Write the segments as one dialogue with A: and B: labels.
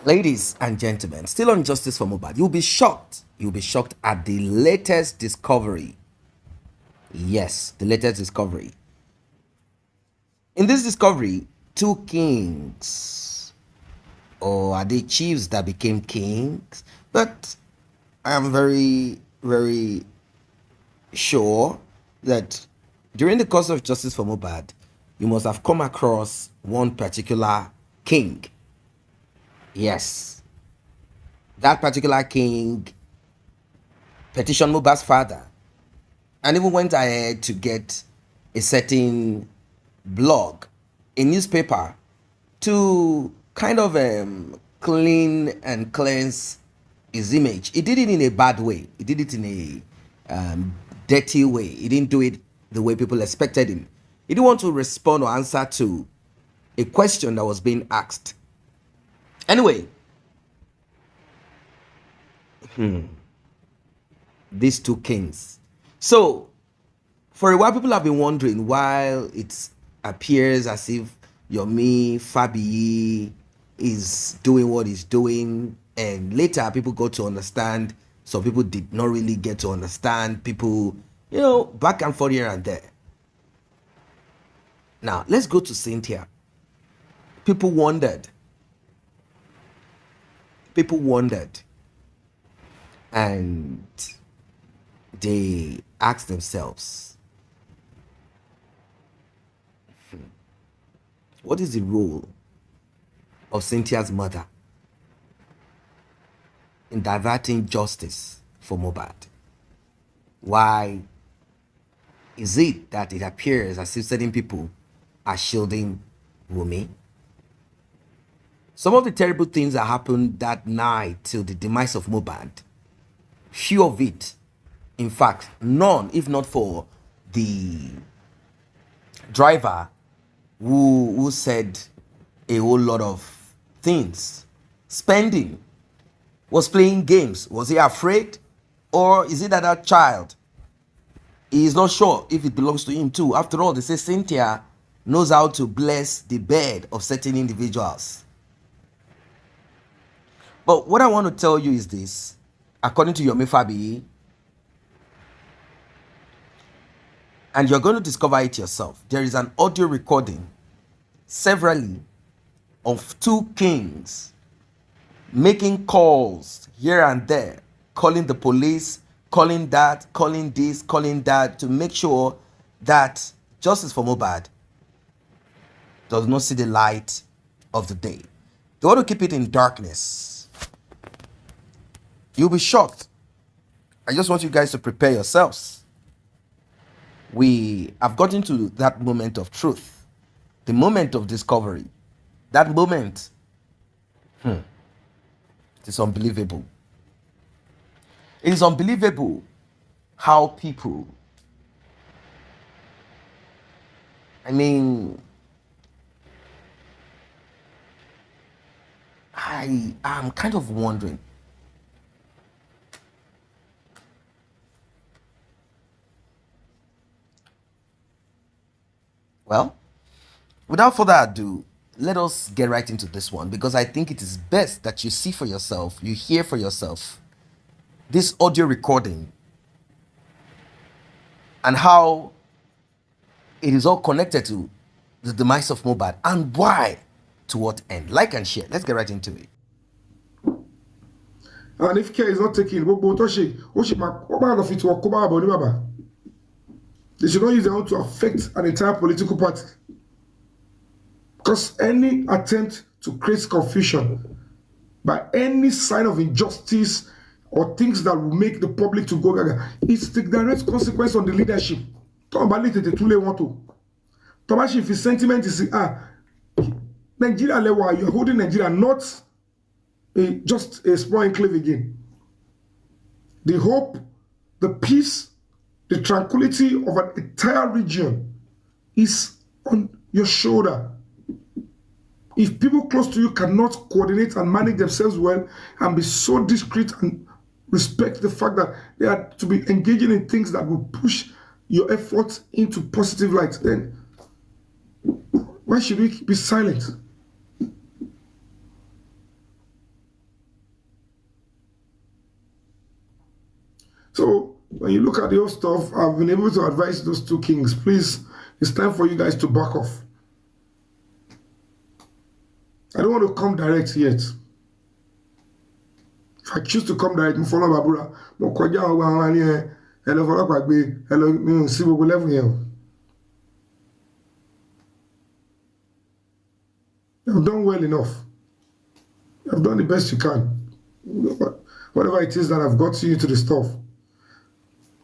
A: Ladies and gentlemen, still on Justice for Mobile. You'll be shocked. You'll be shocked at the latest discovery. Yes, the latest discovery. In this discovery, two kings, or are they chiefs that became kings? But I am very, very sure that during the course of Justice for Mobad, you must have come across one particular king. Yes, that particular king petitioned Mohbad's father and even went ahead to get a certain blog, a newspaper, to kind of clean and cleanse his image. He did it in a bad way. He did it in a dirty way. He didn't do it the way people expected him. He didn't want to respond or answer to a question that was being asked. Anyway, these two kings. So, for a while, people have been wondering why it appears as if Yomi Fabi is doing what he's doing, and later people got to understand. Some people did not really get to understand. People, back and forth here and there. Now, let's go to Cynthia. People wondered. And they asked themselves, what is the role of Cynthia's mother in diverting justice for Mohbad? Why is it that it appears as if certain people are shielding Wunmi? Some of the terrible things that happened that night till the demise of Mohbad, few of it, in fact, none, if not for the driver who said a whole lot of things. Spending, was playing games. Was he afraid? Or is it that child, he is not sure if it belongs to him too? After all, they say Cynthia knows how to bless the bed of certain individuals. But what I want to tell you is this. According to Yomi Fabi, and you're going to discover it yourself, there is an audio recording severally of two kings making calls here and there, calling the police, calling that, calling this, calling that, to make sure that justice for Mohbad does not see the light of the day. They want to keep it in darkness. You'll be shocked. I just want you guys to prepare yourselves. We have gotten to that moment of truth, the moment of discovery. That moment, it is unbelievable. It is unbelievable how people, I am kind of wondering. Well, without further ado, let us get right into this one, because I think it is best that you see for yourself, you hear for yourself this audio recording and how it is all connected to the demise of Mohbad and why, to what end. Like and share. Let's get right into it.
B: And if care is not taken, they should not use their own to affect an entire political party. Because any attempt to create confusion by any sign of injustice or things that will make the public to go gaga is the direct consequence on the leadership. If his sentiment is Nigeria level, you're holding Nigeria not just a small enclave again. The hope, the peace, the tranquility of an entire region is on your shoulder. If people close to you cannot coordinate and manage themselves well and be so discreet and respect the fact that they are to be engaging in things that will push your efforts into positive light, then why should we be silent? So when you look at the whole stuff, I've been able to advise those two kings, please, it's time for you guys to back off. I don't want to come direct yet. If I choose to come direct, follow Babura, hello, see what we level here. You have done well enough. You have done the best you can. Whatever it is that I've got you to the stuff.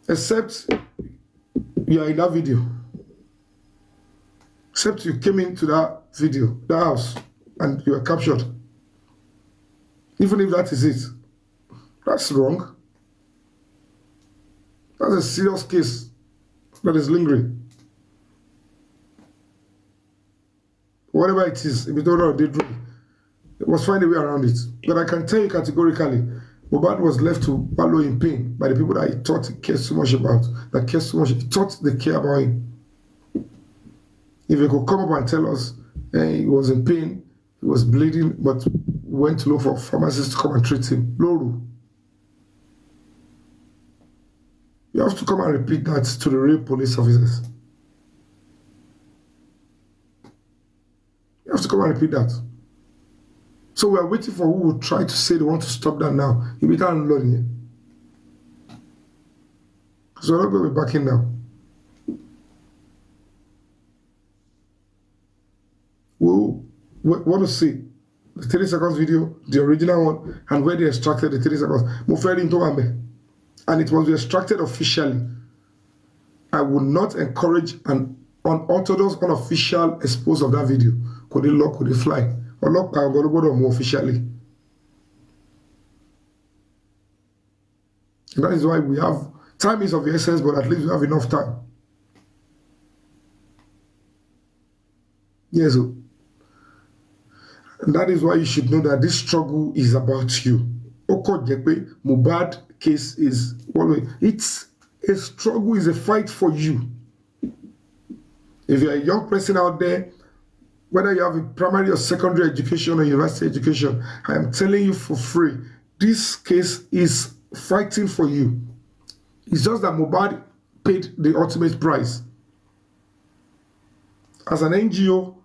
B: Except you are in that video. Except you came into that video, that house, and you were captured. Even if that is it, that's wrong. That's a serious case that is lingering. Whatever it is, if you don't know what they do, it must find a way around it. But I can tell you categorically, Mohbad was left to wallow in pain by the people that he thought he cared so much about, that cared so much, he thought they care about him. If he could come up and tell us he was in pain, he was bleeding, but went to look for pharmacists to come and treat him. Loru. You have to come and repeat that to the real police officers. You have to come and repeat that. So we are waiting for who will try to say they want to stop that now. You be down learning. So we're not going to be backing now. We'll want to see the 30 seconds video, the original one, and where they extracted the 30 seconds. And it must be extracted officially. I would not encourage an unorthodox, unofficial expose of that video. Could it lock, could it fly? Or lock, I'm going to go to more officially. And that is why we have, time is of the essence, but at least we have enough time. Yes, and that is why you should know that this struggle is about you. Mohbad case is, it's a struggle, is a fight for you. If you're a young person out there, whether you have a primary or secondary education or university education, I am telling you for free, this case is fighting for you. It's just that Mohbad paid the ultimate price. As an NGO,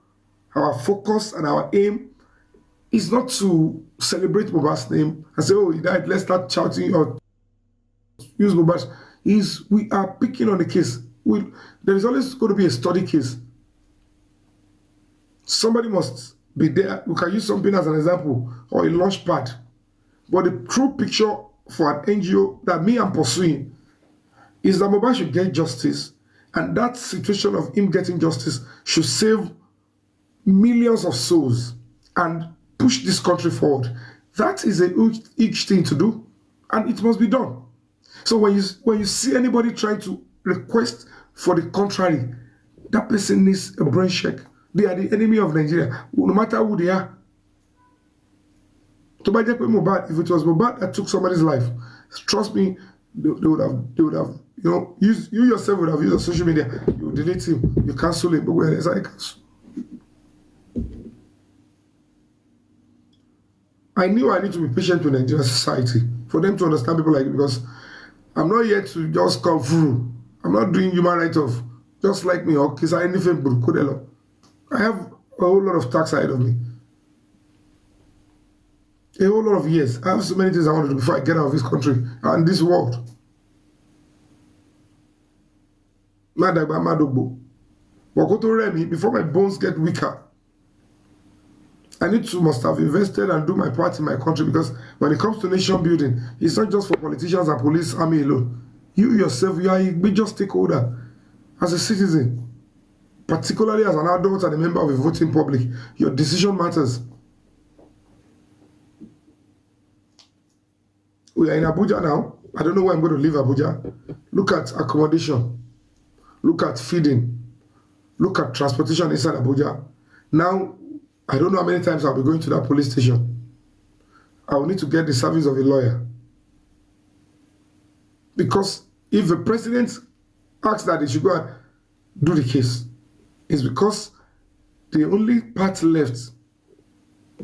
B: our focus and our aim is not to celebrate Mohbad's name and say, oh, he died, let's start shouting or use Mohbad's. We are picking on the case. There is always going to be a study case. Somebody must be there. We can use something as an example or a launch pad. But the true picture for an NGO that me am pursuing is that Mohbad should get justice. And that situation of him getting justice should save millions of souls and push this country forward. That is a huge thing to do, and it must be done. So when you see anybody trying to request for the contrary, that person needs a brain check. They are the enemy of Nigeria, no matter who they are. If it was Mohbad that took somebody's life, trust me, they would have, you know, you yourself would have used social media. You delete him, you cancel him, but where is I cancel? I knew I need to be patient with Nigerian society for them to understand people like me, because I'm not here to just come through. I'm not doing human rights of just like me or kiss anything. I have a whole lot of tax ahead of me. A whole lot of years. I have so many things I want to do before I get out of this country and this world. Before my bones get weaker, I must have invested and do my part in my country, because when it comes to nation building, it's not just for politicians and police army alone. You yourself, you are a major stakeholder as a citizen, particularly as an adult and a member of a voting public. Your decision matters. We are in Abuja now. I don't know where I'm going to leave Abuja. Look at accommodation. Look at feeding. Look at transportation inside Abuja. Now, I don't know how many times I'll be going to that police station. I will need to get the service of a lawyer. Because if the president asks that they should go and do the case, it's because the only part left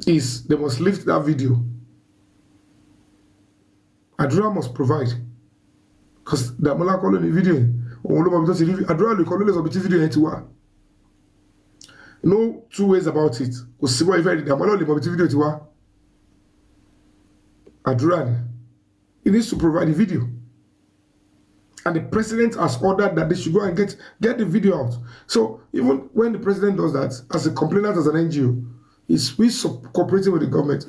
B: is they must lift that video. Adura must provide. because the Mola call the video. Òun ló mọ̀ bí tó ti rí àdúrà lè kọ́ ló lè sọ bí tí fídíò yẹn ti wá. No two ways about it. Kò sí bọ́ ìfẹ́ ìdààmú ọlọ́ọ̀lì mọ̀ bí tí fídíò ti wá. Àdúrà ni. He needs to provide the video. And the president has ordered that they should go and get the video out. So even when the president does that, as a complainant, as an NGO, he's cooperating with the government.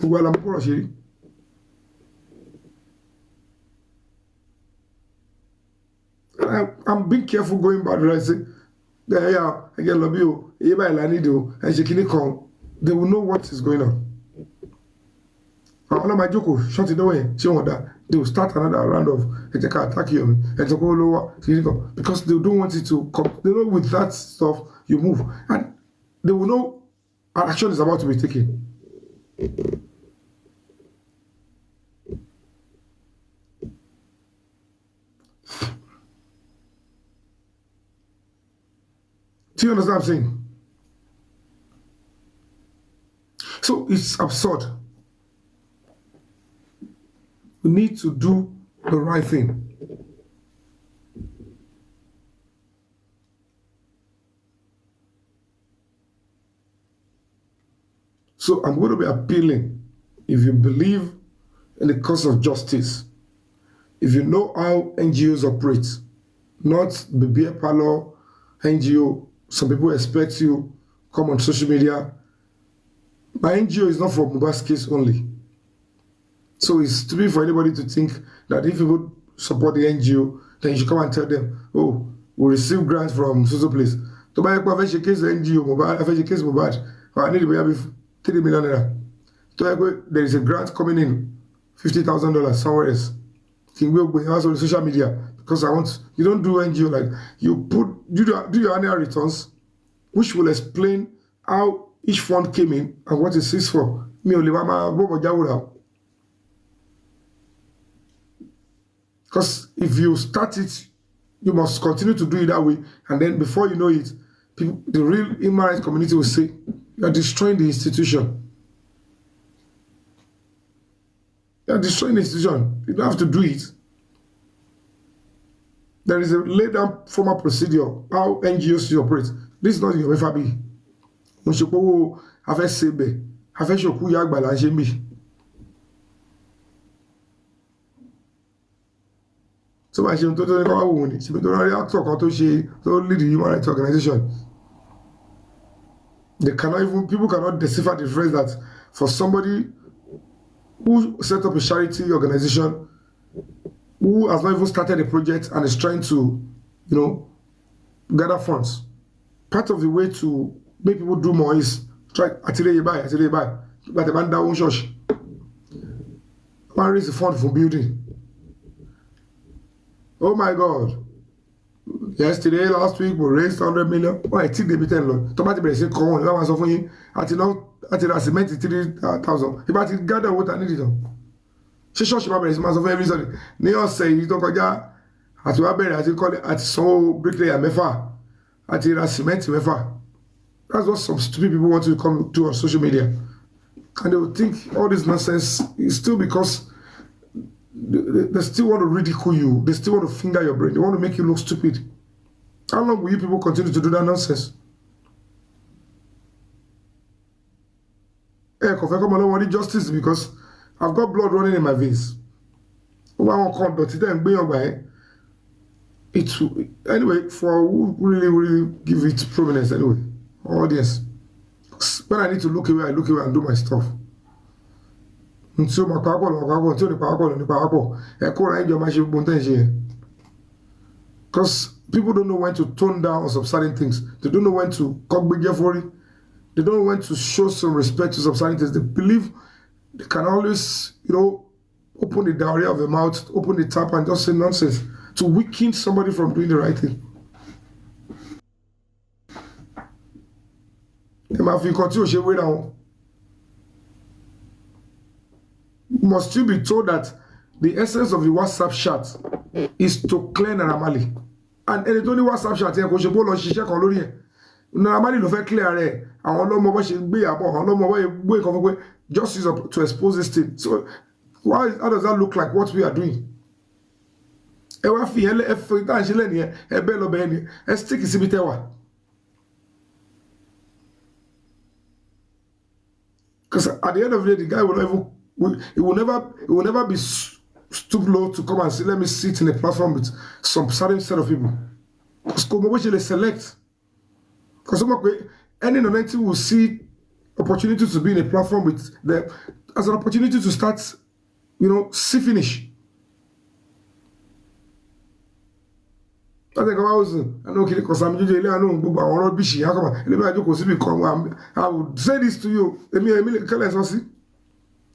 B: I'm being careful going back to say, yeah, I get lobby, they will know what is going on. Shut it away. They will start another round of attack you because they don't want it to come. They know with that stuff you move, and they will know action is about to be taken. Do you understand what I'm saying? So it's absurd. We need to do the right thing. So I'm going to be appealing, if you believe in the cause of justice, if you know how NGOs operate, not the beer parlor NGO, some people expect you come on social media. My NGO is not for Mohbad's case only. So it's stupid for anybody to think that if people support the NGO, then you should come and tell them, oh, we receive grants from social place. To buy a case NGO, Mohbad, case Mohbad, I need to be 3 million naira. There is a grant coming in, $50,000 somewhere else. Can we go on social media? Because you don't do NGO like you do your annual returns, which will explain how each fund came in and what it is for. Because if you start it, you must continue to do it that way, and then before you know it, people, the real human rights community will say, you are destroying the institution. You are destroying the institution. You don't have to do it. There is a laid down formal procedure how NGOs should operate. This is not your FAB. Moshopo have sebe, have shoku yagba la jemi. So much to the government. She be the actor to lead the human rights organization. People cannot decipher the phrase that for somebody who set up a charity organization who has not even started a project and is trying to, gather funds. Part of the way to make people do more is try atile buy. But the man down church. Man raise the fund for building. Oh my God. Yesterday, last week, we raised 100 million. Why? It's the bitten loan. Tomati be come on. That was for you. Until cement 3,000. If I gather what I needed. She church about it. Mass of every Sunday. Neon say you don't go. At what better as you call it at so bricklayer mefa. Until cement mefa. That's what some stupid people want to come to on social media, and they will think all this nonsense is still because they still want to ridicule you. They still want to finger your brain. They want to make you look stupid. How long will you people continue to do that nonsense? I don't want justice because I've got blood running in my veins. Anyway, for who really give it prominence anyway. Audience. When I need to look away, I look away and do my stuff. So my because people don't know when to tone down on some certain things. They don't know when to come big for it. They don't know when to show some respect to some certain things. They believe they can always, open the diarrhea of the mouth, open the tap and just say nonsense to weaken somebody from doing the right thing. Must you be told that the essence of the WhatsApp chat is to clear Naramali? And it's only WhatsApp chat here, because you go on Shisha Colony. Naramali no fair clear there. And all more should be about more just to expose this thing. So how does that look like what we are doing? ẹ wá fi yẹn ẹ fi tá à ń ṣe lẹ́nu yẹn ẹ bẹ́ẹ̀ lọ bẹ́ẹ̀ ni ẹ stick síbi tẹ́ wà. Because at the end of the day, the guy will never be stoop low to come and say, let me sit in a platform with some certain set of people. Because they select. Because any non-entity will see opportunity to be in a platform with them as an opportunity to start, see finish. I think I would say this to you.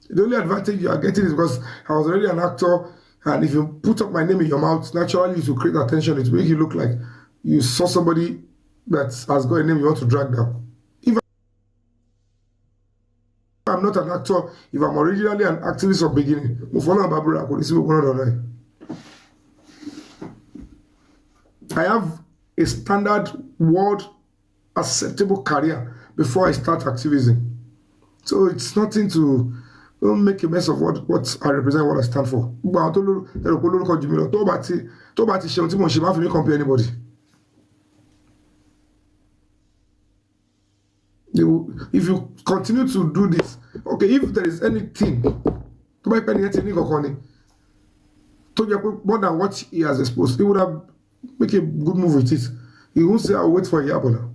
B: The only advantage you are getting is because I was already an actor, and if you put up my name in your mouth, naturally it will create attention. It will make you look like you saw somebody that has got a name you want to drag down. If I'm not an actor, if I'm originally an activist from beginning, I have a standard world acceptable career before I start activism. So it's nothing to don't make a mess of what I represent, what I stand for. Compare anybody. If you continue to do this, okay, if there is anything more than what he has exposed, he would have make a good move with it. He won't say, I'll wait for a Yabola.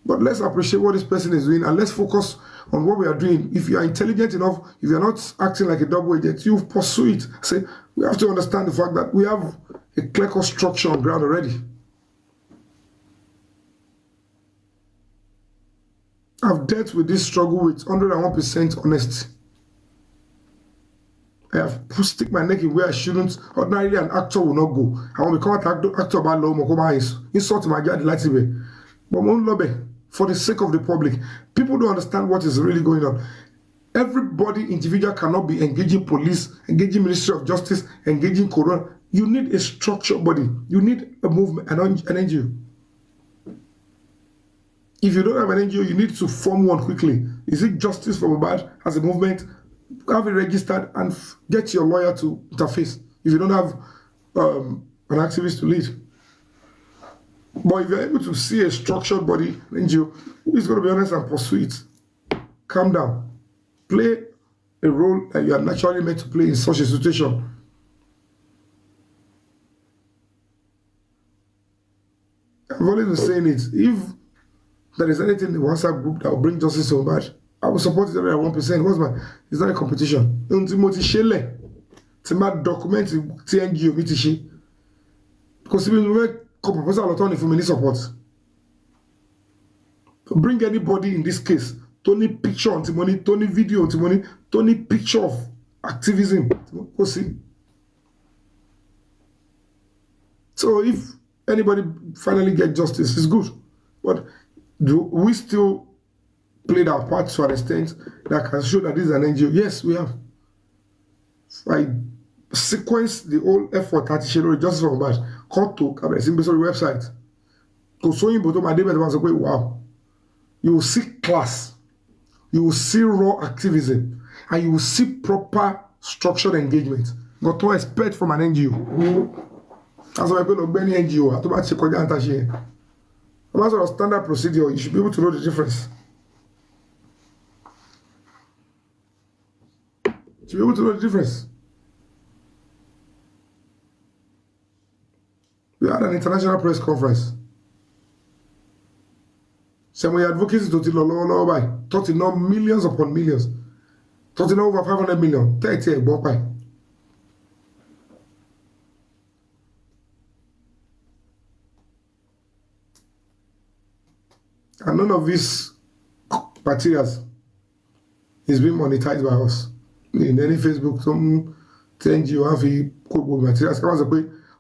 B: But let's appreciate what this person is doing and let's focus on what we are doing. If you are intelligent enough, if you are not acting like a double agent, you pursue it. Say, we have to understand the fact that we have a clear-cut structure on ground already. I've dealt with this struggle with 101% honesty. I have stick my neck in where I shouldn't. Ordinarily, an actor will not go. I want to become an actor about law, insult my dad, but for the sake of the public, people don't understand what is really going on. Everybody, individual, cannot be engaging police, engaging Ministry of Justice, engaging Corona. You need a structured body. You need a movement, an NGO. If you don't have an NGO, you need to form one quickly. Is it Justice for Mohbad as a movement? Have it registered and get your lawyer to interface if you don't have an activist to lead. But if you're able to see a structured body, NGO, who is going to be honest and pursue it, calm down. Play a role that you are naturally meant to play in such a situation. I've always been saying it. If there is anything in the WhatsApp group that will bring justice to Mohbad, I will support it every 1%. It's not a competition. It's not document TNGO mitishi. Because if you make a proposal for me support. Bring anybody in this case. Tony picture on money, Tony video on money, Tony picture of activism. Go see. So if anybody finally get justice, it's good. But do we still played our part to an extent that can show that this is an NGO? Yes, we have. I sequence the whole effort at Justice for Mohbad. Come to the website. Wow. You will see class. You will see raw activism. And you will see proper structured engagement. But to expect from an NGO. That's why people don't any NGO. That's a standard procedure. You should be able to know the difference. To be able to know the difference. We had an international press conference. Some advocacy talking now millions upon millions. Talking over 500 million. 30 by. And none of these materials is being monetized by us. In any Facebook, some NGO have materials.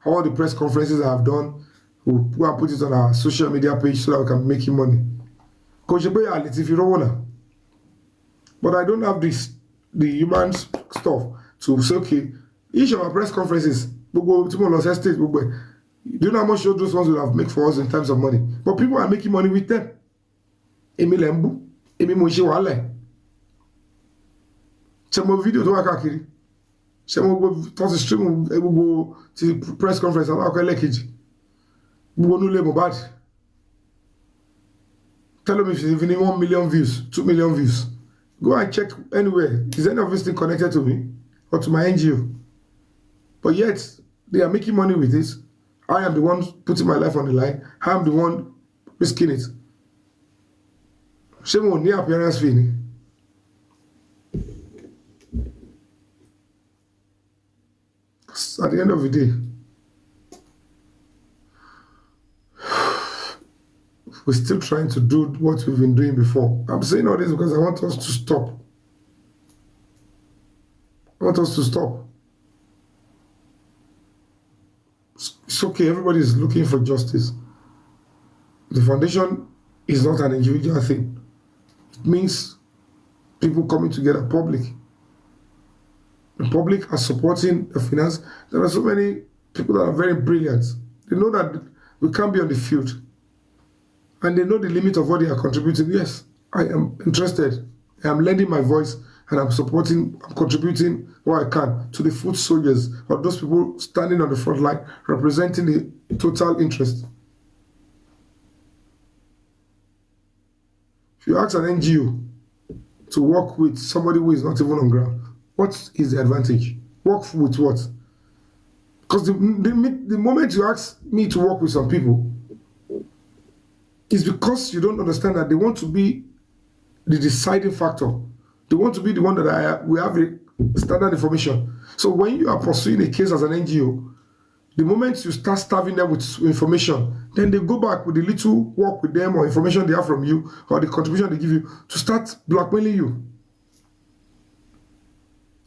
B: All the press conferences I have done, we'll put it on our social media page so that we can make you money. But I don't have the human stuff to say, okay, each of our press conferences, do you know how much those ones will have made for us in terms of money? But people are making money with them. Video to ṣé mo gbọ́ tọ́sí stream gbogbo ti press conference aláwọ̀kọ́ ẹlẹ́kejì gbogbo nílé Mohbad tell me if it's even 1 million views 2 million views go and check anywhere is any of this thing connected to me or to my NGO but yet they are making money with this. I am the one putting my life on the line. I am the one risking it. Ṣé mo ní appearance fee ni? At the end of the day, we're still trying to do what we've been doing before. I'm saying all this because I want us to stop. I want us to stop. It's okay, everybody is looking for justice. The foundation is not an individual thing. It means people coming together, public. The public are supporting the finance. There are so many people that are very brilliant. They know that we can't be on the field. And they know the limit of what they are contributing. Yes, I am interested. I am lending my voice and I'm contributing what I can to the foot soldiers or those people standing on the front line representing the total interest. If you ask an NGO to work with somebody who is not even on ground, what is the advantage? Work with what? Because the moment you ask me to work with some people, it's because you don't understand that they want to be the deciding factor. They want to be the one that we have a standard information. So when you are pursuing a case as an NGO, the moment you start starving them with information, then they go back with the little work with them or information they have from you or the contribution they give you to start blackmailing you.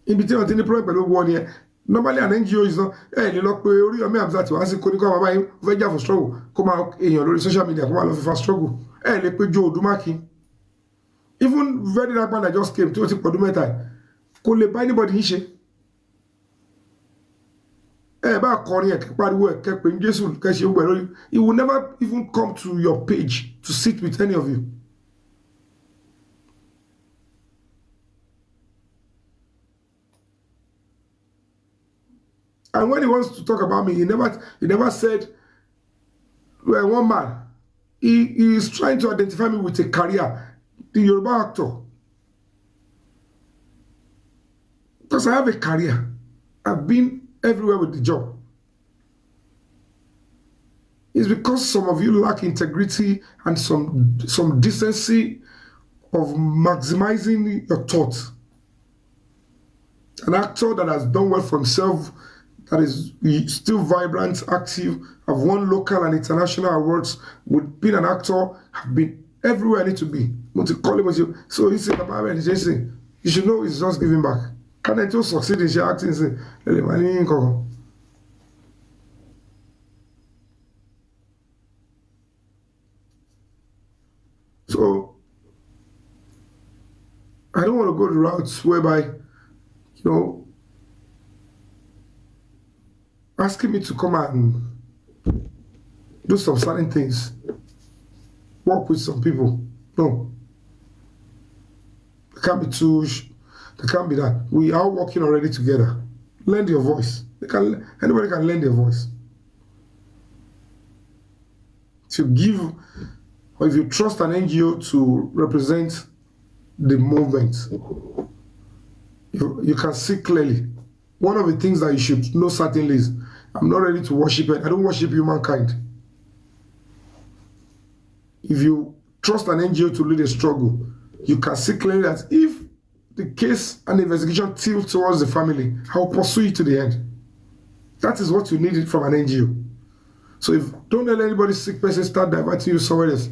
B: In between, until the problem 1 year, normally an NGO is not, hey, you look, you may have that to answer, come for struggle, come out in your social media, come out for struggle. Hey, let me Joe Dumaki. Even very that man that just came to take Podumeta, could buy anybody issue. About Korea, he will never even come to your page to sit with any of you. And when he wants to talk about me, he never said, well, one man, he is trying to identify me with a career, the Yoruba actor. Because I have a career. I've been everywhere with the job. It's because some of you lack integrity and some decency of maximizing your thoughts. An actor that has done well for himself, that is still vibrant, active, have won local and international awards, with being an actor, have been everywhere I need to be. So he said, you should know it's just giving back. Can I just succeed in acting? So I don't want to go the routes whereby, asking me to come and do some certain things, work with some people. No. There can't be that. We are working already together. Lend your voice. Anybody can lend their voice. If you give, or if you trust an NGO to represent the movement, you can see clearly. One of the things that you should know certainly is, I'm not ready to worship it. I don't worship humankind. If you trust an NGO to lead a struggle, you can see clearly that if the case and the investigation tilts towards the family, I will pursue it to the end. That is what you need from an NGO. So don't let anybody sick person start diverting you somewhere else.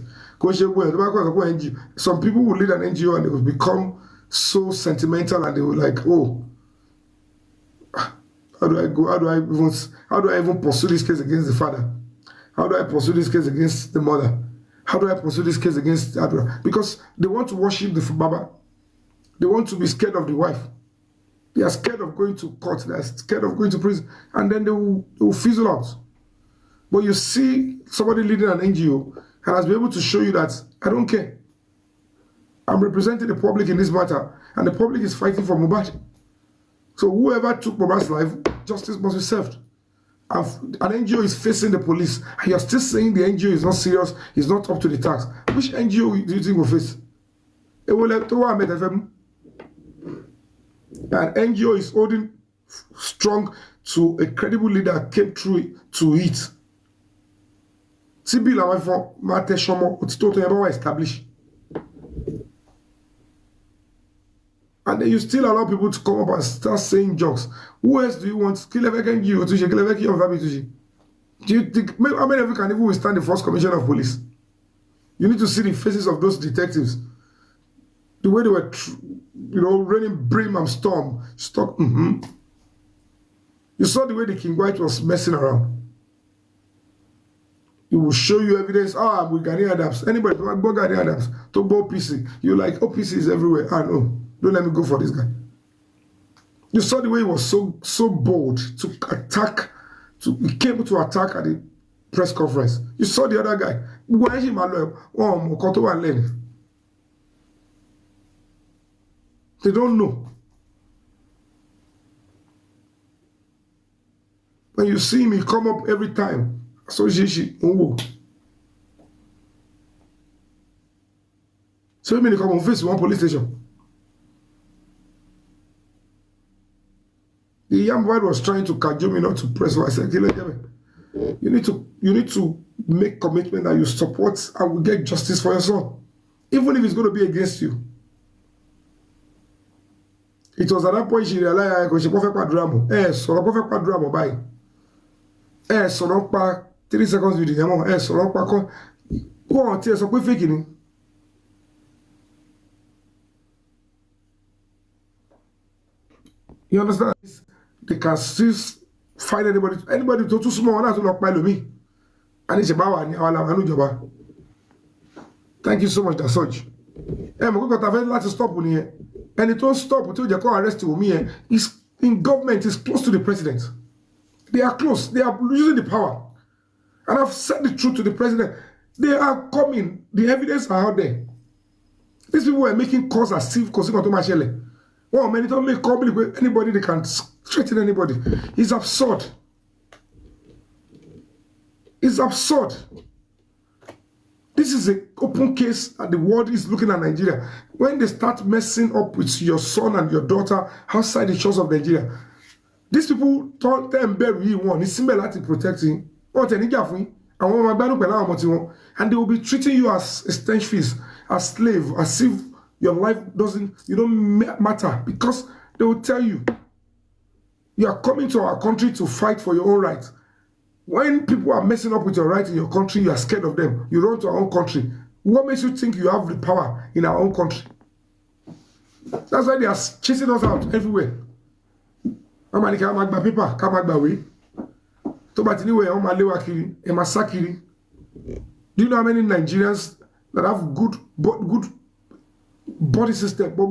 B: Some people will lead an NGO and they will become so sentimental and they will like, oh, how do I even pursue this case against the father? How do I pursue this case against the mother? How do I pursue this case against Adra? Because they want to worship the Baba. They want to be scared of the wife. They are scared of going to court. They are scared of going to prison. And then they will fizzle out. But you see somebody leading an NGO and has been able to show you that I don't care. I'm representing the public in this matter. And the public is fighting for Mohbad. So whoever took Mohbad's life, justice must be served. An NGO is facing the police, and you're still saying the NGO is not serious, is not up to the task. Which NGO do you think will face? It will let an NGO is holding strong to a credible leader came through to it. Tibi la wafo mate shomo otito to yeba establish. And then you still allow people to come up and start saying jokes. Who else do you want? Do you think how many of you can even withstand the first commissioner of police? You need to see the faces of those detectives. The way they were, raining brim and storm. Stop. You saw the way the King White was messing around. He will show you evidence. I'm with Gani Adams. Anybody talk about Gani Adams, talk about OPC. You're like, OPC is everywhere. No, don't let me go for this guy. You saw the way he was so bold to attack. He came to attack at the press conference. You saw the other guy. They don't know. When you see me come up every time, so she so many come on face one police station. The young boy was trying to cajole me not to press. So I said, you need to make commitment that you support and will get justice for your son, even if it's going to be against you. It was at that point she realized she perfect quadramo. So I perfect quadramo by. So don't pack 3 seconds video. So don't pack. Go on, tell us what faking. You understand? They can still find anybody too small not to lock by me. And it's about job. Thank you so much, that's such. I'm going to stop here. And it won't stop until they call arrest me. Is in government is close to the president. They are close. They are using the power. And I've said the truth to the president. They are coming. The evidence are out there. These people were making calls as if anybody they can threaten anybody. It's absurd. It's absurd. This is an open case and the world is looking at Nigeria. When they start messing up with your son and your daughter outside the shores of Nigeria, these people told them bury one. It's similar to protecting. And they will be treating you as a stench fees, as slave, as if your life don't matter, because they will tell you you are coming to our country to fight for your own rights. When people are messing up with your rights in your country, you are scared of them. You run to our own country. What makes you think you have the power in our own country? That's why they are chasing us out everywhere. Do you know how many Nigerians that have good body system, but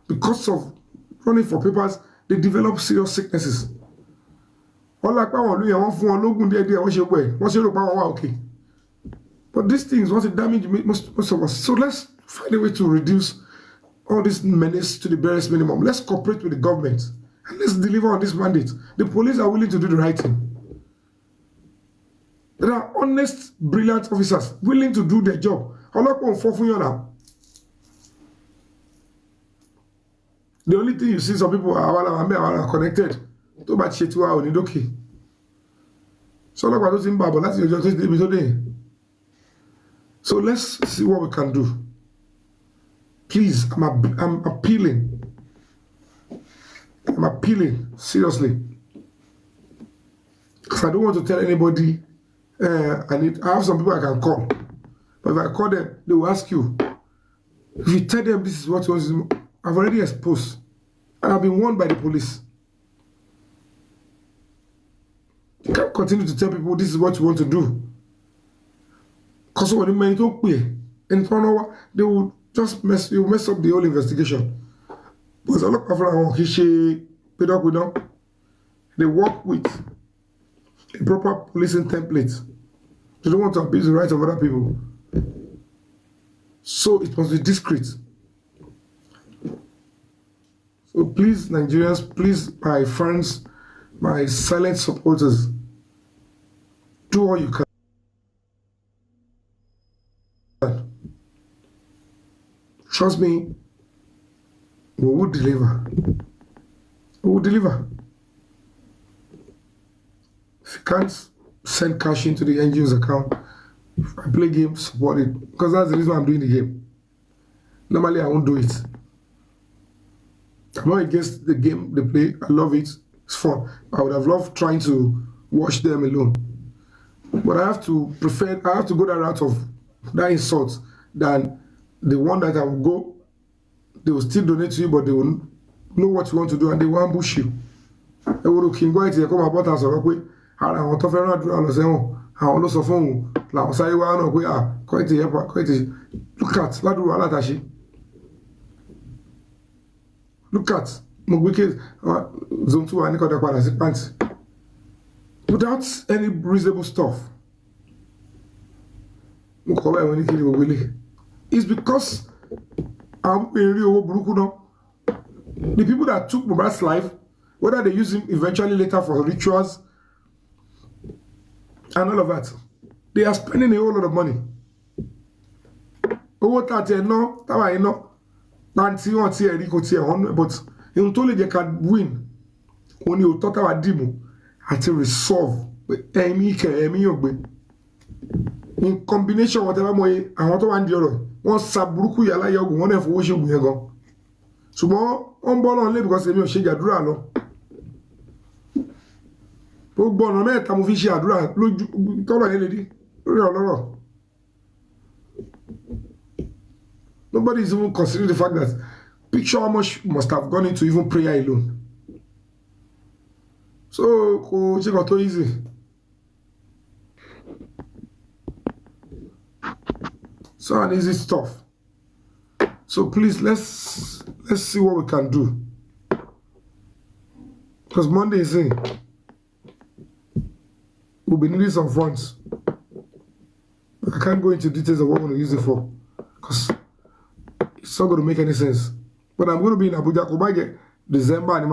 B: because of running for papers, they develop serious sicknesses. But these things want to damage most of us. So let's find a way to reduce all this menace to the barest minimum. Let's cooperate with the government and let's deliver on this mandate. The police are willing to do the right thing. There are honest, brilliant officers willing to do their job. The only thing you see, some people are connected. So let's see what we can do. Please, I'm appealing. I'm appealing seriously, because I don't want to tell anybody. I have some people I can call, but if I call them, they will ask you. If you tell them this is what you want, I've already exposed, and I've been warned by the police. You can't continue to tell people this is what you want to do, because when they don't pay, and they will just mess up the whole investigation. Because a lot of people they work with a proper policing template. They don't want to abuse the rights of other people. So it must be discreet. So please, Nigerians, please, my friends, my silent supporters, do all you can. Trust me, we will deliver. We will deliver. If you can't send cash into the NGO's account, if I play games, support it. Because that's the reason why I'm doing the game. Normally, I won't do it. I'm not against the game they play. I love it. It's fun. I would have loved trying to watch them alone. But I have to go that route of that insult than the one that I will go. They will still donate to you, but they will know what you want to do and they will ambush you. Ẹ wo kí n gbọ́ ètò ẹ̀kọ́ máa bọ́ ta sọ̀rọ̀ pé ara àwọn tó fẹ́ràn àdúrà lọ sẹ́wọ̀n àwọn ló sọ fún òun làwọn sáré wá náà pé kọ́ ètò yẹn pa kọ́ ètò look at ládùúgbò alátàṣe look at mo gbé ké zone 2 wa ní kọ́dọ̀ padà sí pàǹtì without any reasonable stuff mo kọ́ báyìí wọ́n ní kí ni gbogbo ilé it's because àwọn èrè owó burúkú náà the people that took Mohbad's life, whether they use him eventually later for rituals and all of that, they are spending a whole lot of money. Owó tá tiẹ̀ ná táwa yìí ná pàǹtí wọn tiẹ̀ rí kò tiẹ̀ hàn but ohun tó lè jẹ́ ká win òun ni òótọ́ táwa dìbò àti resolve ẹ̀mí ẹ̀mí yóò gbé in combination whatever mọ̀ yẹ àwọn tó wà ń di ọ̀rọ̀ wọ́n sa burúkú yàrá yẹ ogun wọn náà fowó ṣe ogun yẹn gan ṣùgbọ́n wọ́n bọ́ lọ́n lé because èmi ò ṣe àdúrà lọ gbogbo ọ̀nà mẹ́ta mo fi ṣe àdúrà lójú tọ́lọ̀ yẹn lè dí lórí ọlọ́rọ̀ nobody is even considering the fact that picture how much must have gone into even prayer alone so kò ṣe kàn tó easy so an easy stuff so please let's see what we can do because Monday is in we'll be needing some funds. I can't go into details of what I'm going to use it for because it's not going to make any sense. But I'm going to be in Abuja, Kobaye, December, and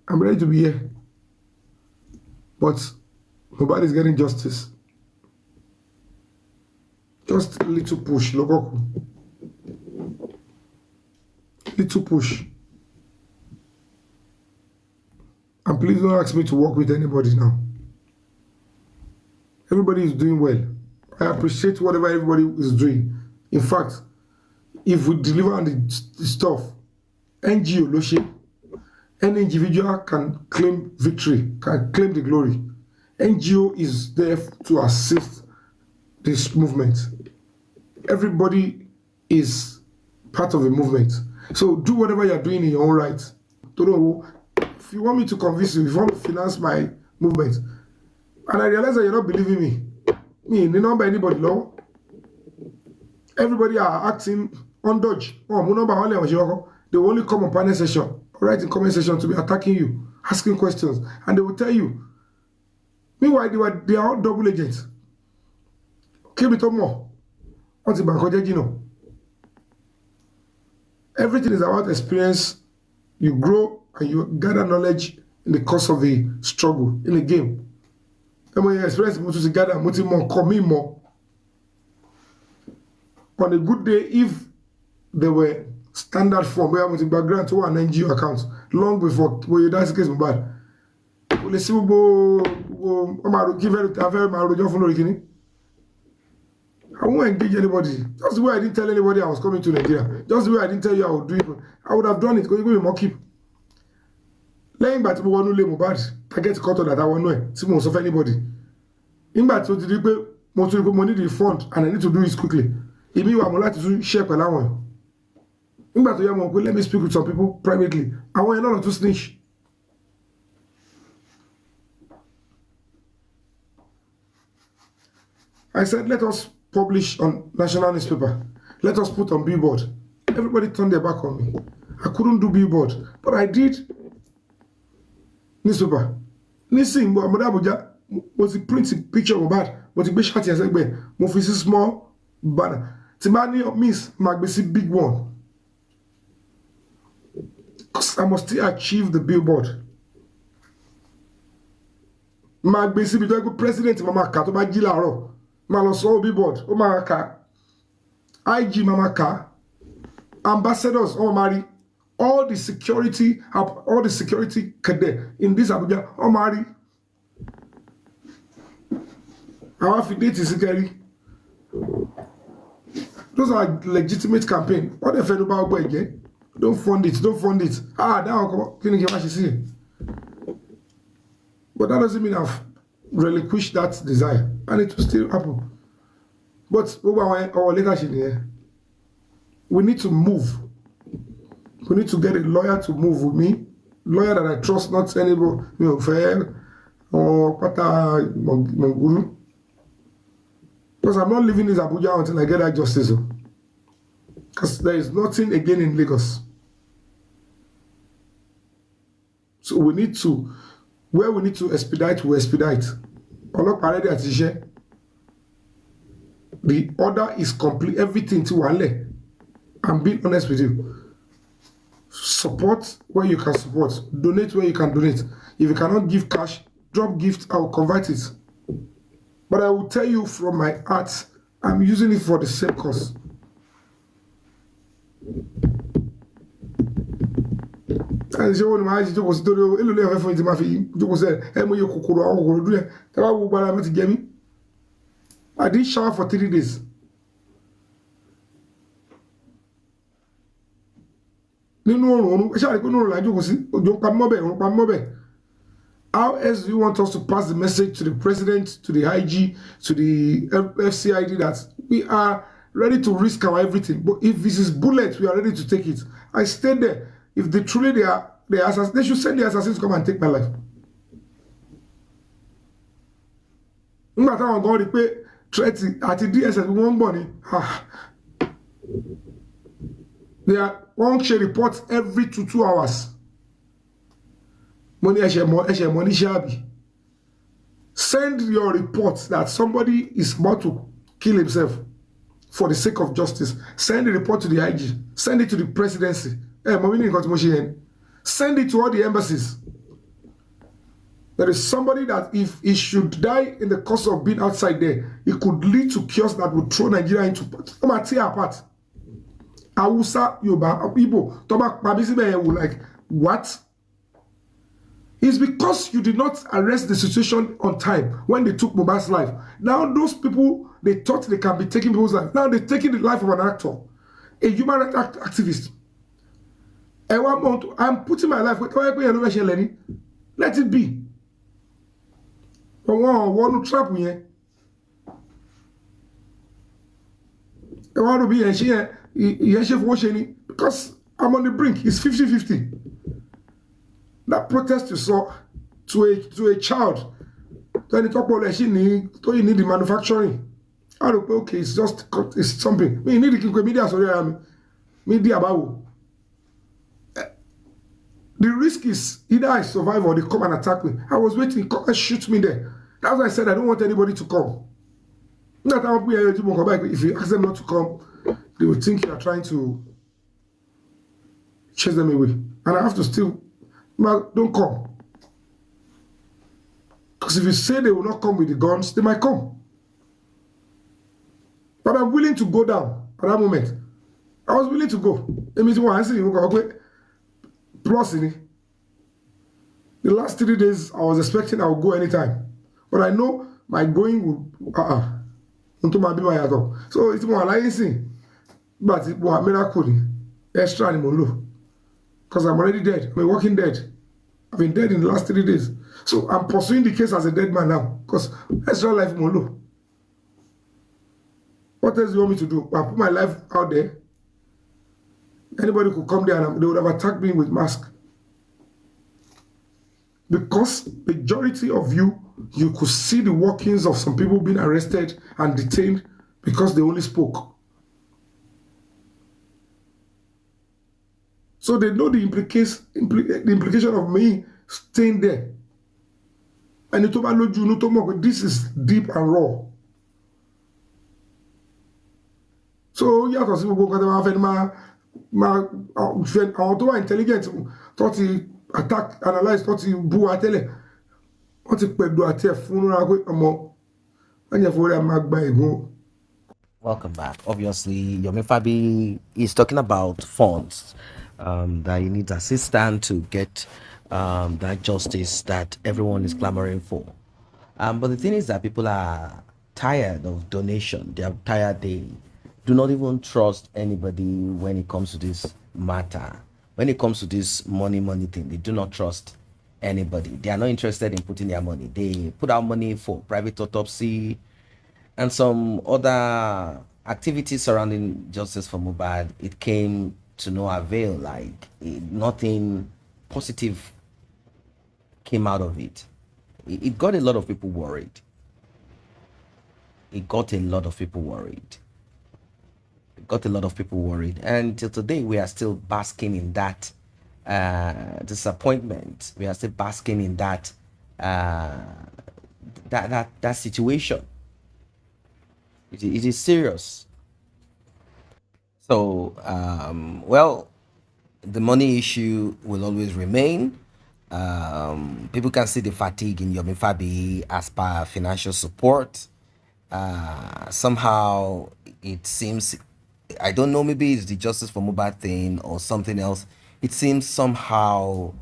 B: I'm ready to be here. But nobody is getting justice. Just a little push, Logoku. Little push. And please don't ask me to work with anybody now. Everybody is doing well. I appreciate whatever everybody is doing. In fact, if we deliver on the stuff, NGO, Loshe, any individual can claim victory, can claim the glory. NGO is there to assist this movement. Everybody is part of the movement. So do whatever you're doing in your own right. Don't know if you want me to convince you, if you want to finance my movement, and I realize that you're not believing me not by anybody law. Everybody are acting on dodge. They will only come on panel session or write in comment section to be attacking you, asking questions, and they will tell you. Meanwhile, they are all double agents. Keep it up more. What's the bank? You know, everything is about experience. You grow and you gather knowledge in the course of the struggle in the game. And when you experience to gather more, come in more. On a good day, if there were standard form where I'm background to an NGO account long before when you that's the case bad. Let's see I won't engage anybody. Just the way I didn't tell anybody I was coming to Nigeria. Just the way I didn't tell you I would do it. I would have done it because you go mock him. Lẹ́yìn ìgbà tí mo wọnú ilé Mohbad target kọ́tọ̀ that I wọnú ẹ̀ tí mo sọ fún anybody. Nígbà tí ó ti di pé mo tún rí pé mo need the fund and I need to do it quickly. Èmi wà mo láti tún share pẹ̀lú àwọn ẹ̀. Nígbà tó yẹ mo pé let me speak with some people privately. Àwọn yẹn náà tún snitch. I said let us publish on national newspaper. Let us put on billboard. Everybody turned their back on me. I couldn't do billboard, but I did newspaper. Listen, I'm Abuja was the printing picture of bad, but the big shot is like mo fi sí small banner. Timani miss Magbesi big one. Because I must still achieve the billboard. Ma gbé síbi tó yẹ president mama ka tó bá jí láàárọ̀ ma lọ sọ billboard ó máa ka IG mama ka ambassadors ó máa rí all the security cadre in this Abuja ó máa rí àwọn affidavit sí kẹrí those are legitimate campaign what if ẹnu bá ọgbọ ẹ̀jẹ̀ don't fund it dáhùn kọ́ kí ni kí n má ṣe sí i. But that doesn't mean I've relinquished that desire, and it will still happen. But our leadership here, we need to move. We need to get a lawyer to move with me, lawyer that I trust, not anybody, fair or Pata Manguru. Because I'm not leaving this Abuja until I get that justice. Because there is nothing again in Lagos. So we need to. Where we need to expedite, we expedite. The order is complete. Everything to Wale. I'm being honest with you. Support where you can support. Donate where you can donate. If you cannot give cash, drop gift, I will convert it. But I will tell you from my heart, I'm using it for the same cause. And so when my was doing a little for it, my fee, you was there, and when you could do it, I will buy a Jamie. I did shower for 3 days. How else do you want us to pass the message to the president, to the IG, to the FCID that we are ready to risk our everything? But if this is bullet, we are ready to take it. I stayed there. If they truly they should send the assassins to come and take my life. No matter how God they pay threats at the DSS with one money. They are one share reports every 2 hours. Money shabby. Send your reports that somebody is about to kill himself for the sake of justice. Send the report to the IG. Send it to the presidency. Send it to all the embassies. There is somebody that if he should die in the course of being outside there, it could lead to chaos that would throw Nigeria into apart. Awusa, Yoruba, Igbo, Toba, like, what? It's because you did not arrest the situation on time when they took Mohbad's life. Now those people, they thought they can be taking people's life. Now they're taking the life of an actor, a human rights activist. I'm putting my life with let it be. One trap me. I want to be a because I'm on the brink. It's 50-50. That protest you saw to a child, then it you need the manufacturing. I don't know, okay, it's something. We need the media, sorry, media about. The risk is either I survive or they come and attack me. I was waiting, come and shoot me there. That's why I said I don't want anybody to come. Not if you ask them not to come, they will think you are trying to chase them away. And I have to still, don't come. Because if you say they will not come with the guns, they might come. But I'm willing to go down at that moment. I was willing to go. It means I see you plus in it. The last 3 days, I was expecting I would go anytime. But I know my going will, so it's more like but it's more a miracle. Extra animal. Because I'm already dead. I'm a walking dead. I've been dead in the last 3 days. So I'm pursuing the case as a dead man now. Because extra life molo. What else do you want me to do? I put my life out there. Anybody could come there and they would have attacked me with mask. Because majority of you could see the workings of some people being arrested and detained because they only spoke. So they know the implication of me staying there. And this is deep and raw. So yeah, because people go my intelligent tó ti attack analyse tó ti bú wa tẹ́lẹ̀ wọ́n ti pẹ̀lú àti ẹ̀fún náà pé ọmọ wọ́n yẹ fún máa gba ègún.
A: Welcome back. Obviously, Yomi Fabi is talking about funds, that he needs assistance to get that justice that everyone is clamoring for. But the thing is that people are tired of donation. They are tired. They do not even trust anybody when it comes to this matter. When it comes to this money thing, they do not trust anybody. They are not interested in putting their money. They put out money for private autopsy and some other activities surrounding justice for Mubad. It came to no avail. Like nothing positive came out of it. It got a lot of people worried. It got a lot of people worried. It got a lot of people worried. And till today, we are still basking in that disappointment. We are still basking in that that situation. It is serious. So, well, the money issue will always remain. People can see the fatigue in Yomi Fabi as per financial support. Somehow it seems, I don't know, maybe it's the Justice for Mobile thing or something else. It seems somehow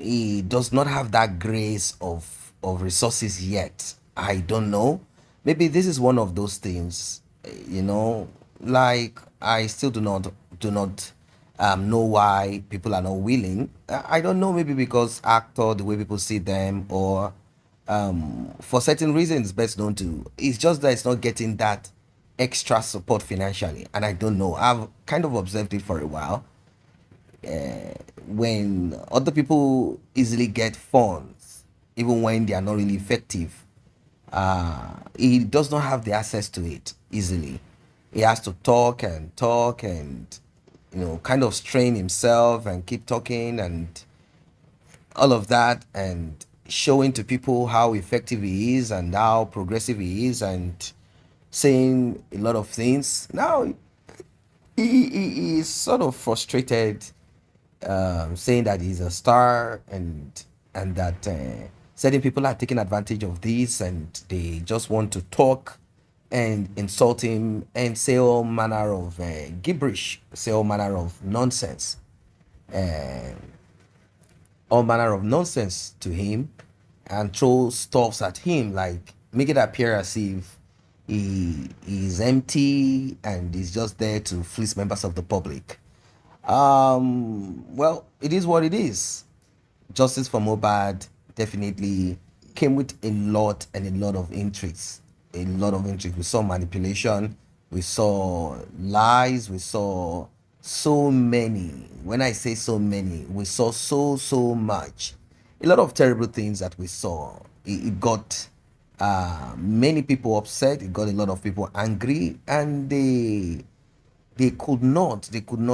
A: he does not have that grace of resources yet. I don't know. Maybe this is one of those things, like I still do not know why people are not willing. I don't know, maybe because actor, the way people see them, or for certain reasons best known to. It's just that it's not getting that extra support financially, and I don't know. I've kind of observed it for a while. When other people easily get funds, even when they are not really effective, he does not have the access to it easily. He has to talk and kind of strain himself and keep talking and all of that, and showing to people how effective he is and how progressive he is and saying a lot of things. Now he is sort of frustrated, saying that he's a star, and that certain people are taking advantage of this and they just want to talk and insult him and say all manner of gibberish, say all manner of nonsense to him, and throw stuffs at him, like make it appear as if he is empty and is just there to fleece members of the public. Well, it is what it is. Justice for Mobad definitely came with a lot and a lot of intrigues. A lot of intrigue. We saw manipulation, we saw lies, we saw so many. When I say so many, we saw so much. A lot of terrible things that we saw. It got many people upset. It got a lot of people angry, and they could not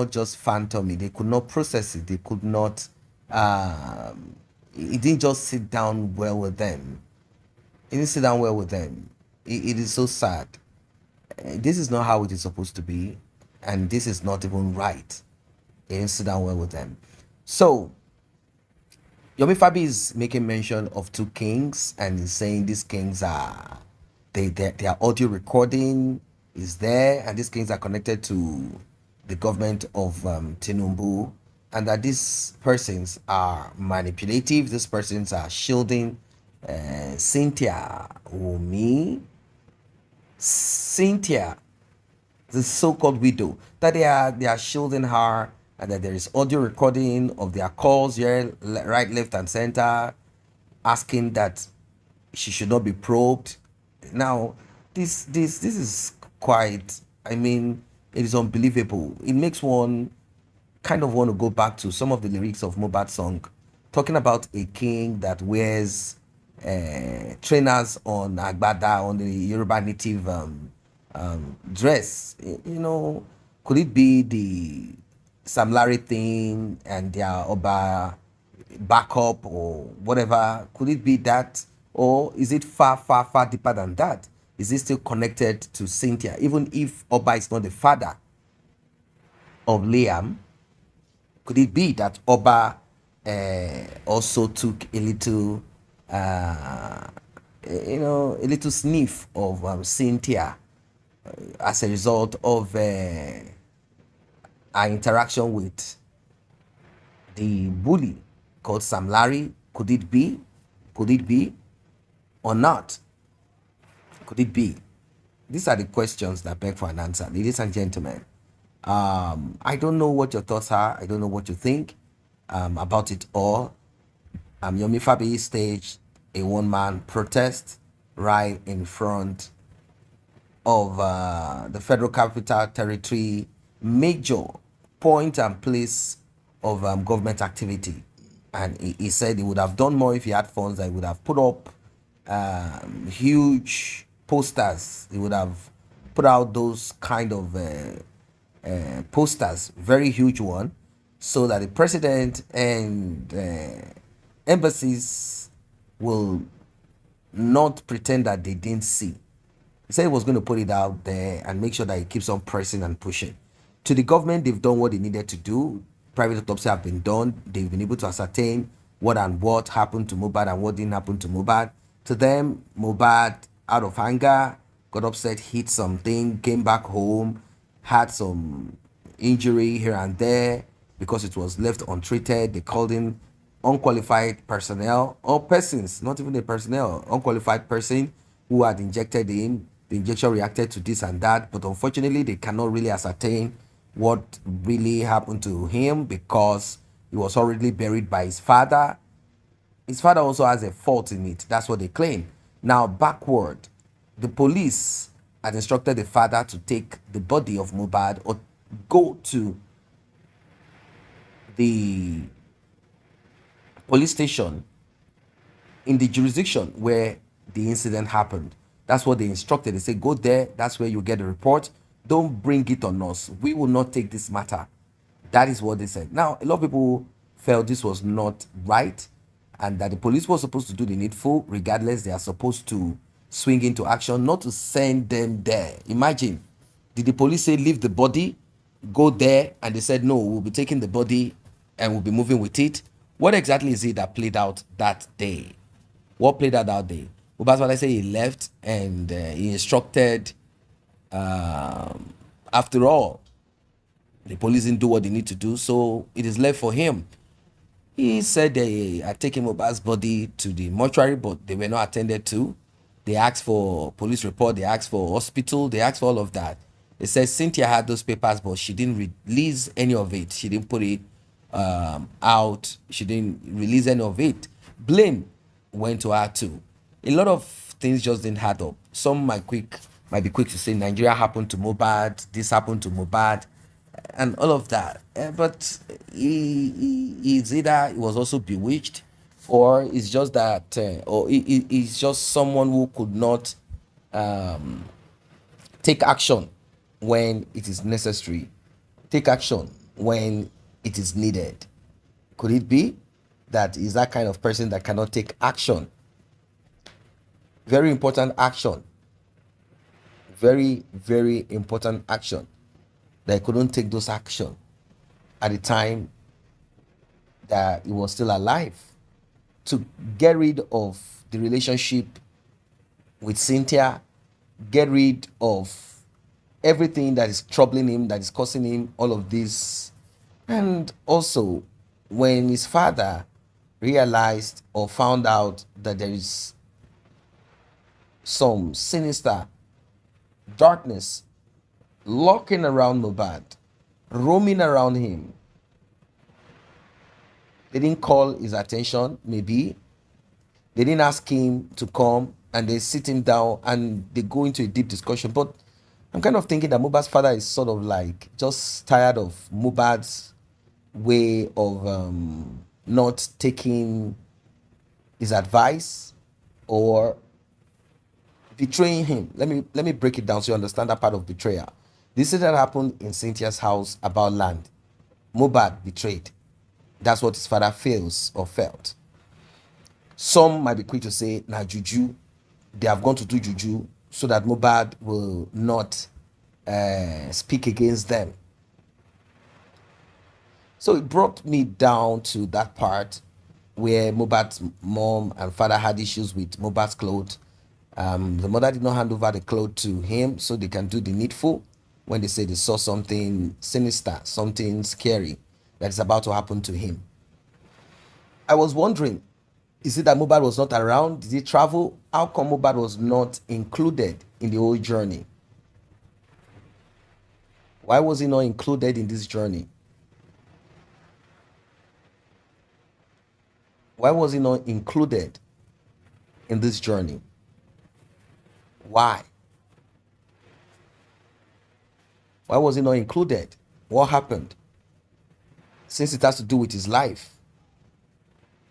A: just phantom it. They could not process it. They could not. It didn't just sit down well with them. It didn't sit down well with them. It is so sad. This is not how it is supposed to be, and this is not even right. It didn't sit down well with them. So Yomi Fabi is making mention of two kings, and he's saying these kings are their audio recording is there, and these kings are connected to the government of Tinubu, and that these persons are manipulative. These persons are shielding Cynthia, the so-called widow, that they are shielding her, and that there is audio recording of their calls here, right, left, and center, asking that she should not be probed. Now, this is quite. I mean, it is unbelievable. It makes one kind of want to go back to some of the lyrics of Mobad's song, talking about a king that wears trainers on agbada, on the Yoruba native dress. Could it be the Sam Larry thing and their Oba backup or whatever? Could it be that? Or is it far deeper than that? Is it still connected to Cynthia? Even if Oba is not the father of Liam, Could it be that Oba also took a little, a little sniff of Cynthia as a result of our interaction with the bully called Sam Larry? Could it be? Could it be or not? Could it be? These are the questions that beg for an answer, ladies and gentlemen. I don't know what your thoughts are. I don't know what you think about it all. Yomi Fabi staged a one-man protest right in front of the Federal Capital Territory, major point and place of government activity. And he said he would have done more if he had funds. He would have put up huge posters. He would have put out those kind of posters, very huge one, so that the president and embassies will not pretend that they didn't see. He said he was going to put it out there and make sure that he keeps on pressing and pushing. To the government, they've done what they needed to do. Private autopsy have been done. They've been able to ascertain what and what happened to Mohbad and what didn't happen to Mohbad. To them, Mohbad, out of anger, got upset, hit something, came back home, had some injury here and there because it was left untreated. They called in unqualified personnel or persons, not even a personnel, unqualified person who had injected him. The injection reacted to this and that, but unfortunately they cannot really ascertain what really happened to him because he was already buried by his father. His father also has a fault in it. That's what they claim. Now, backward, the police had instructed the father to take the body of Mohbad or go to the police station in the jurisdiction where the incident happened. That's what they instructed. They said, go there. That's where you get the report. Don't bring it on us. We will not take this matter. That is what they said. Now, a lot of people felt this was not right and that the police was supposed to do the needful. Regardless, they are supposed to swing into action, not to send them there. Imagine, did the police say, leave the body, go there, and they said, no, we'll be taking the body and we'll be moving with it? What exactly is it that played out that day? What played out that day? Well, that's what I say. He left and he instructed. After all, the police didn't do what they need to do, so it is left for him. He said they had taken Mohbad's body to the mortuary, but they were not attended to. They asked for police report. They asked for hospital. They asked for all of that. They said Cynthia had those papers, but she didn't release any of it. She didn't put it out. She didn't release any of it. Blame went to her too. A lot of things just didn't add up. Some might be quick to say Nigeria happened to Mohbad, this happened to Mohbad, and all of that. But he's either he was also bewitched, or it's just that, or he's just someone who could not take action when it is necessary, take action when it is needed. Could it be that he's that kind of person that cannot take action? Very important action. Very, very important action. That he couldn't take those action at the time that he was still alive to get rid of the relationship with Cynthia, get rid of everything that is troubling him, that is causing him all of this. And also, when his father realized or found out that there is some sinister darkness lurking around Mohbad, roaming around him, they didn't call his attention. Maybe they didn't ask him to come, and they sit him down and they go into a deep discussion. But I'm kind of thinking that Mohbad's father is sort of like just tired of Mohbad's way of not taking his advice or betraying him. Let me break it down so you understand that part of betrayal. This is that happened in Cynthia's house about land. Mohbad betrayed. That's what his father feels or felt. Some might be quick to say, nah, juju. They have gone to do juju so that Mohbad will not speak against them. So it brought me down to that part where Mohbad's mom and father had issues with Mohbad's clothes. The mother did not hand over the clothes to him so they can do the needful when they say they saw something sinister, something scary that is about to happen to him. I was wondering, is it that Mohbad was not around? Did he travel? How come Mohbad was not included in the whole journey? Why was he not included in this journey? Why was he not included in this journey? Why? Why was he not included? What happened? Since it has to do with his life,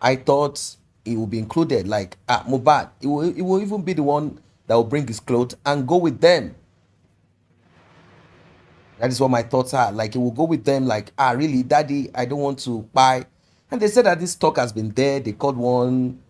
A: I thought he would be included. Like Mohbad, he will even be the one that will bring his clothes and go with them. That is what my thoughts are. Like he will go with them. Like really, Daddy, I don't want to buy. And they said that this talk has been there. They called one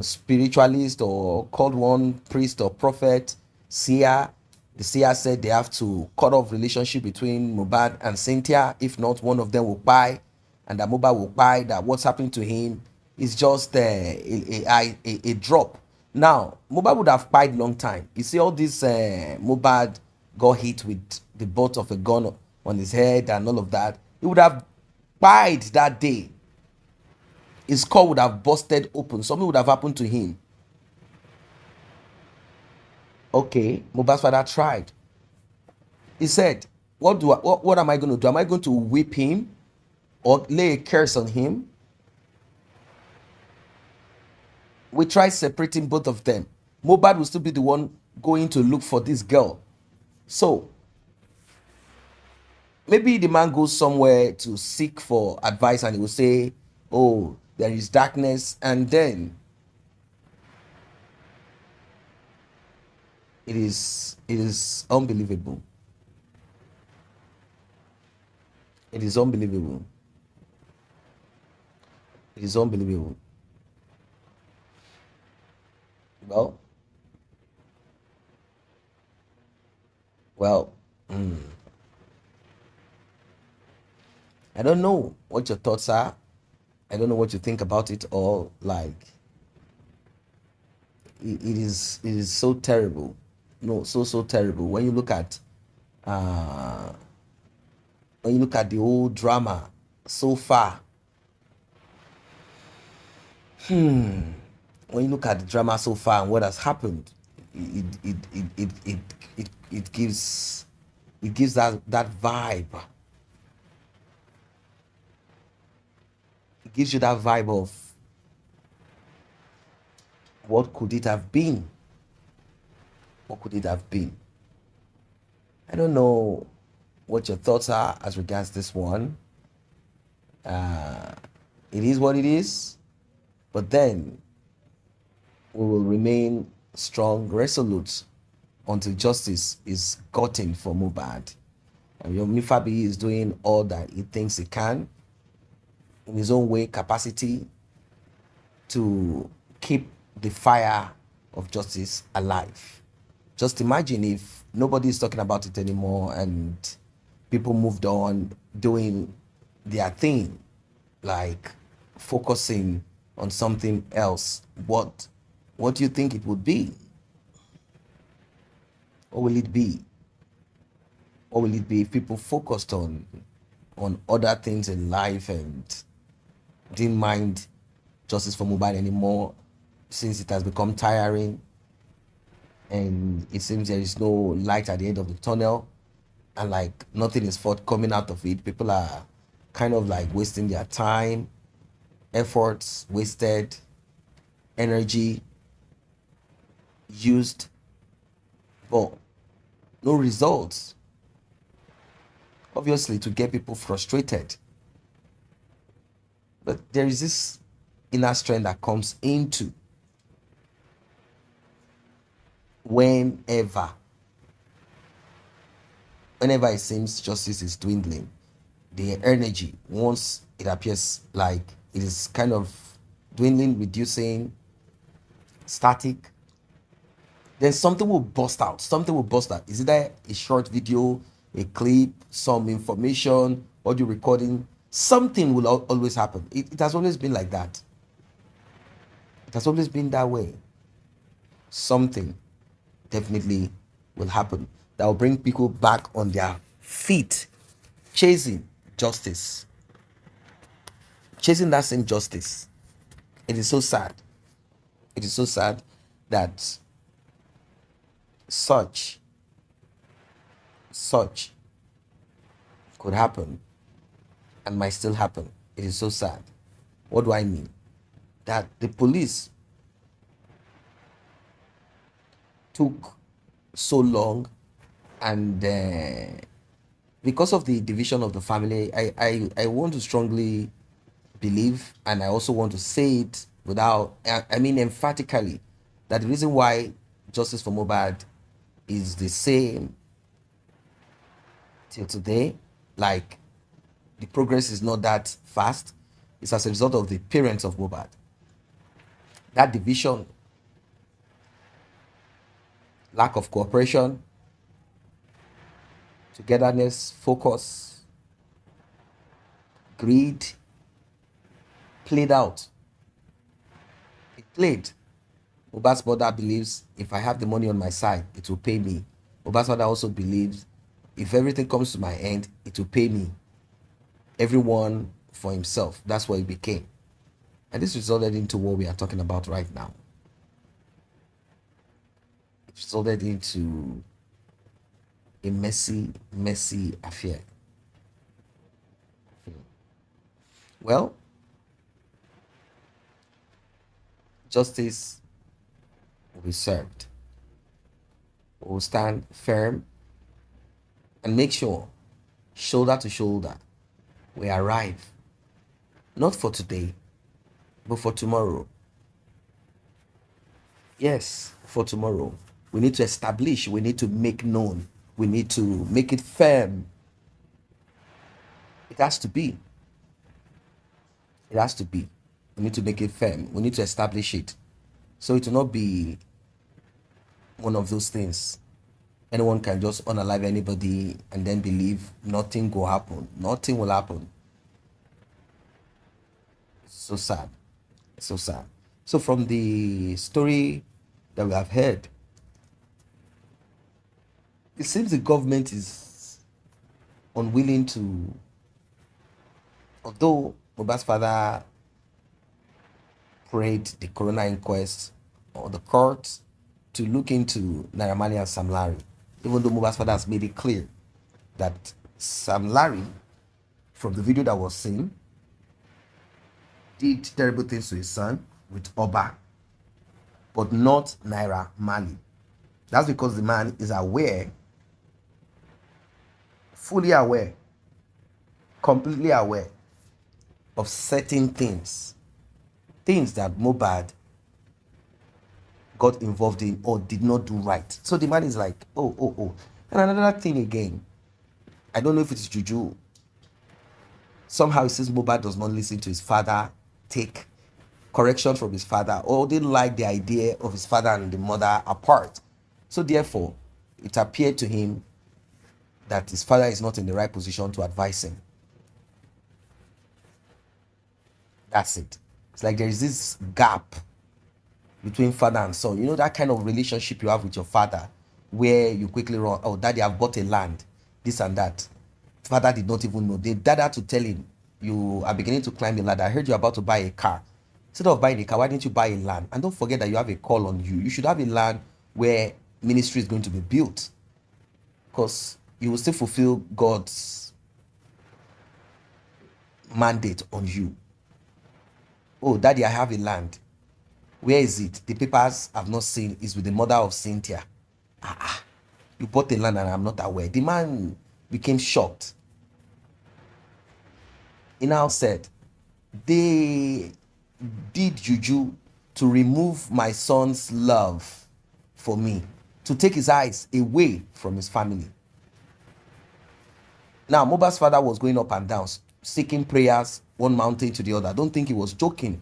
A: spiritualist or called one priest or prophet, seer. The seer said they have to cut off relationship between Mohbad and Cynthia. If not, one of them will buy, and that Mohbad will buy. That what's happening to him is just a drop. Now, Mohbad would have pied long time. You see all this Mohbad got hit with the butt of a gun on his head and all of that. He would have pied that day. His skull would have busted open. Something would have happened to him. Okay, Mohbad's father tried. He said, what am I going to do? Am I going to whip him or lay a curse on him? We tried separating both of them. Mohbad will still be the one going to look for this girl. So maybe the man goes somewhere to seek for advice and he will say, oh, there is darkness, and then it is unbelievable. It is unbelievable. It is unbelievable. Well, well, I don't know what your thoughts are. I don't know what you think about it all. Like, it is so terrible. No, so terrible. When you look at uh the whole drama so far, when you look at the drama so far and what has happened, it gives that vibe. It gives you that vibe of what could it have been? What could it have been? I don't know what your thoughts are as regards this one. It is what it is, but then we will remain strong, resolute until justice is gotten for Mohbad. And Yomi Fabi is doing all that he thinks he can in his own way, capacity, to keep the fire of justice alive. Just imagine if nobody is talking about it anymore and people moved on doing their thing, like focusing on something else. What do you think it would be? What will it be? What will it be if people focused on other things in life and didn't mind justice for Mohbad anymore, since it has become tiring and it seems there is no light at the end of the tunnel and like nothing is coming out of it? People are kind of like wasting their time, efforts wasted, energy used, but no results. Obviously, to get people frustrated. But there is this inner strength that comes into whenever it seems justice is dwindling, the energy, once it appears like it is kind of dwindling, reducing, static, then something will burst out. Is it a short video, a clip, some information, audio recording something will always happen. It has always been like that. It has always been that way. Something definitely will happen that will bring people back on their feet, chasing justice, chasing that same justice. It is so sad. It is so sad that such could happen and might still happen. It is so sad. What do I mean? That the police took so long, and because of the division of the family, I want to strongly believe, and I also want to say it without, I mean emphatically, that the reason why justice for Mohbad is the same till today, like the progress is not that fast, is as a result of the parents of Mohbad. That division, lack of cooperation, togetherness, focus, greed played out. It played. Mohbad's mother believes if I have the money on my side, it will pay me. Mohbad's mother also believes if everything comes to my end, it will pay me. Everyone for himself. That's what it became. And this resulted into what we are talking about right now. It resulted into a messy, messy affair. Well, justice will be served. We will stand firm and make sure, shoulder to shoulder, we arrive. Not for today, but for tomorrow. Yes, for tomorrow. We need to establish, we need to make known, we need to make it firm. It has to be. It has to be. We need to make it firm. We need to establish it. So it will not be one of those things. Anyone can just unalive anybody and then believe nothing will happen. Nothing will happen. So sad. So sad. So from the story that we have heard, it seems the government is unwilling to, although Mohbad's father prayed the coroner inquest or the court to look into Naira Marley and Sam Larry, even though Mohbad's father has made it clear that Sam Larry, from the video that was seen, did terrible things to his son with Oba, but not Naira Marley. That's because the man is aware, fully aware, completely aware of certain things that Mohbad got involved in or did not do right. So the man is like, oh. And another thing again, I don't know if it is juju. Somehow it says Mohbad does not listen to his father, take correction from his father, or didn't like the idea of his father and the mother apart. So therefore, it appeared to him that his father is not in the right position to advise him. That's it. It's like there is this gap between father and son. You know that kind of relationship you have with your father where you quickly run, oh, daddy, I've bought a land, this and that. Father did not even know. The dad had to tell him, you are beginning to climb the ladder. I heard you're about to buy a car. Instead of buying a car, why didn't you buy a land? And don't forget that you have a call on you. You should have a land where ministry is going to be built, because you will still fulfill God's mandate on you. Oh, daddy, I have a land. Where is it? The papers I've not seen is with the mother of Cynthia. You bought a land and I'm not aware. The man became shocked. He now said, they did juju to remove my son's love for me, to take his eyes away from his family. Now, Mohbad's father was going up and down, seeking prayers, one mountain to the other. Don't think he was joking.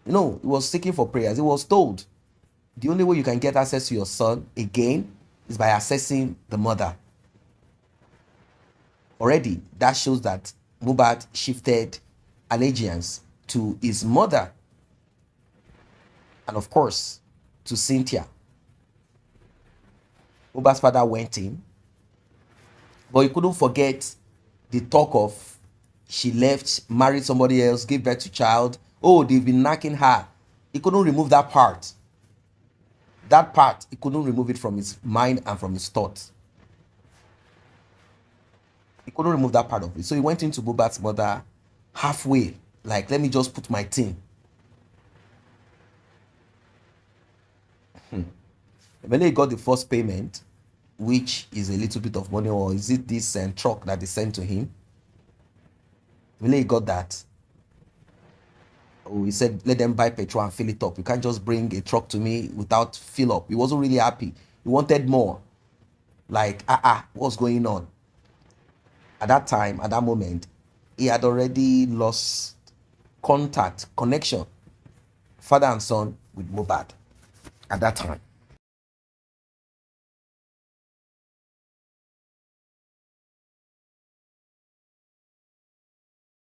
A: No, he was seeking for prayers. He was told the only way you can get access to your son again is by accessing the mother. Already, that shows that Mohbad shifted allegiance to his mother and, of course, to Cynthia. Mohbad's father went in, but he couldn't forget the talk of she left, married somebody else, gave birth to child. Oh, they've been knacking her. He couldn't remove that part. That part, he couldn't remove it from his mind and from his thoughts. He couldn't remove that part of it. So he went into Mohbad's mother halfway, like, let me just put my thing. When he got the first payment, which is a little bit of money, or is it this truck that they sent to him? When he got that, he said, let them buy petrol and fill it up. You can't just bring a truck to me without fill up. He wasn't really happy. He wanted more. Like, what's going on? At that time, at that moment, he had already lost connection, father and son, with Mohbad at that time.